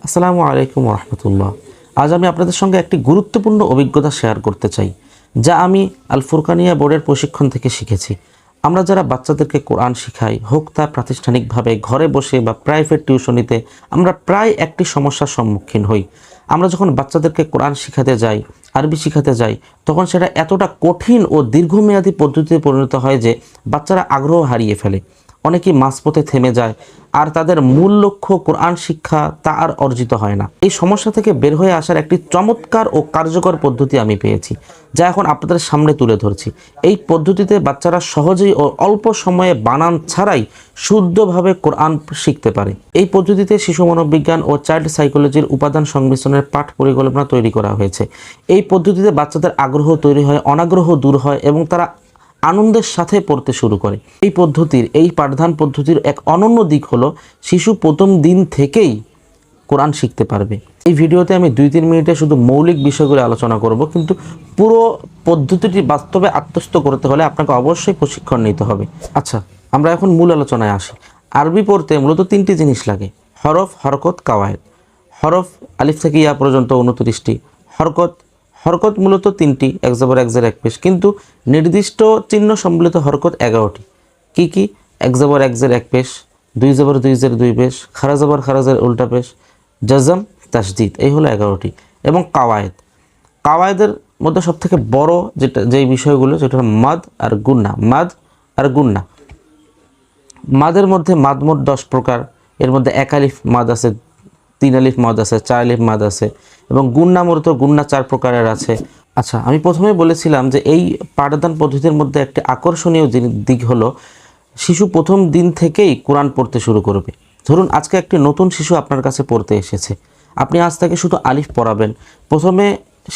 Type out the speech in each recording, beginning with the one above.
আসসালামু আলাইকুম রহমতুল্লাহ। আজ আমি আপনাদের সঙ্গে একটি গুরুত্বপূর্ণ অভিজ্ঞতা শেয়ার করতে চাই, যা আমি আল ফুরকানিয়া বোর্ডের প্রশিক্ষণ থেকে শিখেছি। আমরা যারা বাচ্চাদেরকে কোরআন শিখাই, হোক তা প্রাতিষ্ঠানিকভাবে, ঘরে বসে বা প্রাইভেট টিউশনিতে, আমরা প্রায় একটি সমস্যার সম্মুখীন হই। আমরা যখন বাচ্চাদেরকে কোরআন শিখাতে যাই, আরবি শিখাতে যাই, তখন সেটা এতটা কঠিন ও দীর্ঘমেয়াদী পদ্ধতিতে পরিণত হয় যে বাচ্চারা আগ্রহ হারিয়ে ফেলে। অনেকেই মাঝপথে থেমে যায়, আর তাদের মূল লক্ষ্য কোরআন শিক্ষা তা আর অর্জিত হয় না। এই সমস্যা থেকে বের হয়ে আসার একটি চমৎকার ও কার্যকর পদ্ধতি আমি পেয়েছি, যা এখন আপনাদের সামনে তুলে ধরছি। এই পদ্ধতিতে বাচ্চারা সহজেই ও অল্প সময়ে বানান ছাড়াই শুদ্ধভাবে কোরআন শিখতে পারে। এই পদ্ধতিতে শিশু মনোবিজ্ঞান ও চাইল্ড সাইকোলজির উপাদান সংমিশ্রণের পাঠ পরিকল্পনা তৈরি করা হয়েছে। এই পদ্ধতিতে বাচ্চাদের আগ্রহ তৈরি হয়, অনাগ্রহ দূর হয় এবং তারা আনন্দের সাথে পড়তে শুরু করে। এই পাঠদান পদ্ধতির এক অনন্য দিক হলো শিশু প্রথম দিন থেকেই কোরআন শিখতে পারবে। এই ভিডিওতে আমি 2-3 মিনিটে শুধু মৌলিক বিষয়গুলো আলোচনা করব, কিন্তু পুরো পদ্ধতিটি বাস্তবে আত্মস্থ করতে হলে আপনাকে অবশ্যই প্রশিক্ষণ নিতে হবে। আচ্ছা, আমরা এখন মূল আলোচনায় আসি। আরবি পড়তে মূলত 3টি জিনিস লাগে: হরফ, হরকত, কাওয়ায়েদ। হরফ আলিফ থেকে ইয়া পর্যন্ত 29টি। হরকত মূলত 3টি: এক জবর এক জের এক পেশ, কিন্তু নির্দিষ্ট চিহ্ন সম্বলিত হরকত 11টি। কি? এক জবর এক জের এক পেশ, 2 জবর 2 জের 2 পেশ, খারা জবর খারাজের উল্টা পেশ, জজম, তাসদিদ, এই হলো 11টি। এবং কাওয়ায়েদের মধ্যে সবথেকে বড় যেই বিষয়গুলো, যেটা মাদ আর গুন্না। মাদের মধ্যে মাদ মোট 10 প্রকার। এর মধ্যে 1 আলিফ মাদ আছে, 3 আলিফ মাদ আছে, 4 আলিফ মাদ আছে, এবং গুন্না মূলত গুন্না 4 প্রকারের আছে। আচ্ছা, আমি প্রথমে বলেছিলাম যে এই পাঠদান পদ্ধতির মধ্যে একটি আকর্ষণীয় দিক হলো শিশু প্রথম দিন থেকেই কোরআন পড়তে শুরু করবে। ধরুন আজকে একটি নতুন শিশু আপনার কাছে পড়তে এসেছে, আপনি আজ থেকে শুধু আলিফ পড়াবেন। প্রথমে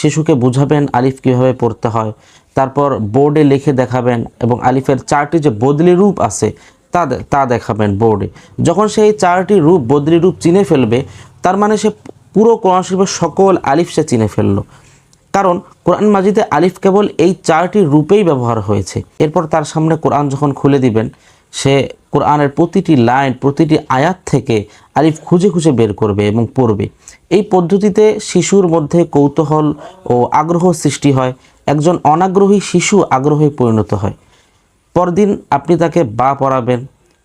শিশুকে বুঝাবেন আলিফ কীভাবে পড়তে হয়, তারপর বোর্ডে লিখে দেখাবেন এবং আলিফের 4টি যে বদলি রূপ আছে তা দেখাবেন বোর্ডে। যখন সেই 4টি বদলি রূপ চিনে ফেলবে, তার মানে সে পুরো কোরআন শরীফের সকল আলিফ সে চিনে ফেললো। কারণ কোরআন মাজিদে আলিফ কেবল এই 4টি রূপেই ব্যবহার হয়েছে। এরপর তার সামনে কোরআন যখন খুলে দিবেন, সে কোরআনের প্রতিটি লাইন, প্রতিটি আয়াত থেকে আলিফ খুঁজে খুঁজে বের করবে এবং পড়বে। এই পদ্ধতিতে শিশুর মধ্যে কৌতূহল ও আগ্রহ সৃষ্টি হয়। একজন অনাগ্রহী শিশু আগ্রহে পরিণত হয়। পরদিন আপনি তাকে বা পড়াবেন,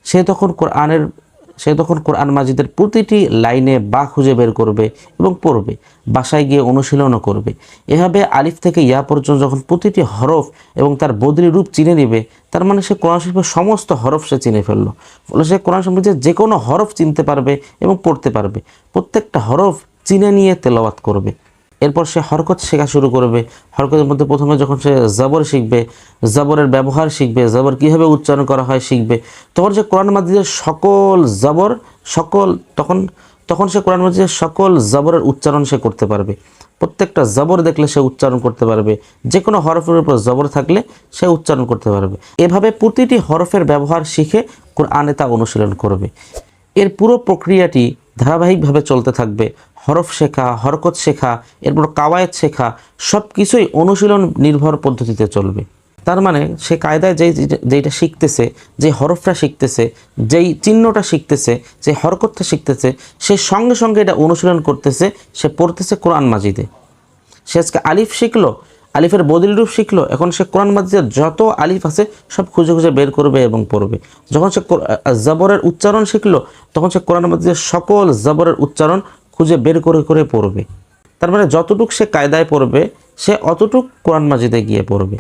সে তখন কোরআন মাজিদের প্রতিটি লাইনে বা খুঁজে বের করবে এবং পড়বে। বাসায় গিয়ে অনুশীলনও করবে। এভাবে আলিফ থেকে ইয়া পর্যন্ত যখন প্রতিটি হরফ এবং তার বদলি রূপ চিনে নেবে, তার মানে সে কোরআন শরীফের সমস্ত হরফ সে চিনে ফেললো। ফলে সে কোরআন শরীফের যে কোনো হরফ চিনতে পারবে এবং পড়তে পারবে। প্রত্যেকটা হরফ চিনে নিয়ে তেলাওয়াত করবে। এরপর সে হরকত শেখা শুরু করবে। হরকতের মধ্যে প্রথমে যখন সে জবর শিখবে, জবরের ব্যবহার শিখবে, জবর কীভাবে উচ্চারণ করা হয় শিখবে, তখন সে কোরআন মাজিদের তখন সে কোরআন মাজিদের সকল জবরের উচ্চারণ সে করতে পারবে। প্রত্যেকটা জবর দেখলে সে উচ্চারণ করতে পারবে। যে কোনো হরফের উপর জবর থাকলে সে উচ্চারণ করতে পারবে। এভাবে প্রতিটি হরফের ব্যবহার শিখে কোরআনে তা অনুশীলন করবে। এর পুরো প্রক্রিয়াটি ধারাবাহিকভাবে চলতে থাকবে। হরফ শেখা, হরকত শেখা, এরপর কাওয়ায়েদ শেখা, সব কিছুই অনুশীলন নির্ভর পদ্ধতিতে চলবে। তার মানে সে কায়দায় যেইটা শিখতেছে, যে হরফটা শিখতেছে, যেই চিহ্নটা শিখতেছে, যে হরকতটা শিখতেছে, সে সঙ্গে সঙ্গে এটা অনুশীলন করতেছে। সে পড়তেছে কোরআন মাজিদে। সে আজকে আলিফ শিখলো, আলিফের বদলি রূপ শিখলো, এখন সে কোরআন মাজিদের যত আলিফ আছে সব খুঁজে খুঁজে বের করবে এবং পড়বে। যখন সে জবরের উচ্চারণ শিখলো, তখন সে কোরআন মাজিদের সকল জবরের উচ্চারণ খুঁজে বের করে করে পড়বে। তার মানে যতটুক সে কায়দায় পড়বে, সে অতটুক কোরআন মাজিদে গিয়ে পড়বে।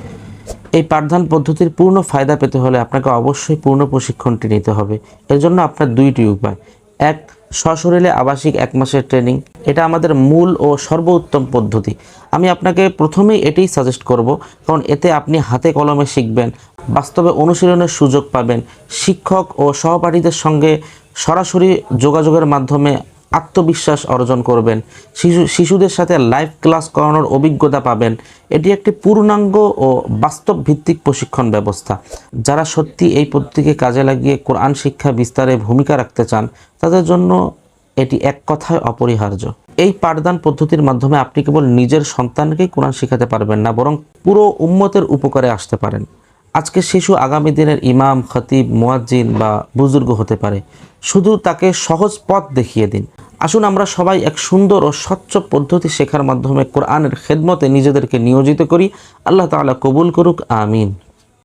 এই পাঠদান পদ্ধতির পূর্ণ ফায়দা পেতে হলে আপনাকে অবশ্যই পূর্ণ প্রশিক্ষণটি নিতে হবে। এর জন্য আপনার 2টি উপায়: এক, সশরীরে আবাসিক 1 মাসের ট্রেনিং। এটা আমাদের মূল ও সর্বোত্তম পদ্ধতি। আমি আপনাকে প্রথমেই এটাই সাজেস্ট করব, কারণ এতে আপনি হাতে কলমে শিখবেন, বাস্তবে অনুশীলনের সুযোগ পাবেন, শিক্ষক ও সহপাঠীদের সঙ্গে সরাসরি যোগাযোগের মাধ্যমে আত্মবিশ্বাস অর্জন করবেন, শিশুদের সাথে লাইভ ক্লাস করানোর অভিজ্ঞতা পাবেন। এটি একটি পূর্ণাঙ্গ ও বাস্তব ভিত্তিক প্রশিক্ষণ ব্যবস্থা। যারা সত্যি এই পদ্ধতিকে কাজে লাগিয়ে কোরআন শিক্ষা বিস্তারে ভূমিকা রাখতে চান, তাদের জন্য এটি এক কথায় অপরিহার্য। এই পাঠদান পদ্ধতির মাধ্যমে আপনি কেবল নিজের সন্তানকেই কোরআন শেখাতে পারবেন না, বরং পুরো উম্মতের উপকারে আসতে পারেন। আজকে শিশু আগামী দিনের ইমাম, খতিব, মুয়াজ্জিন বা বুজুর্গ হতে পারে। শুধু তাকে সহজ পথ দেখিয়ে দিন। আসুন আমরা সবাই এক সুন্দর ও স্বচ্ছ পদ্ধতি শেখার মাধ্যমে কোরআনের খেদমতে নিজেদেরকে নিয়োজিত করি। আল্লাহ তাআলা কবুল করুক, আমিন।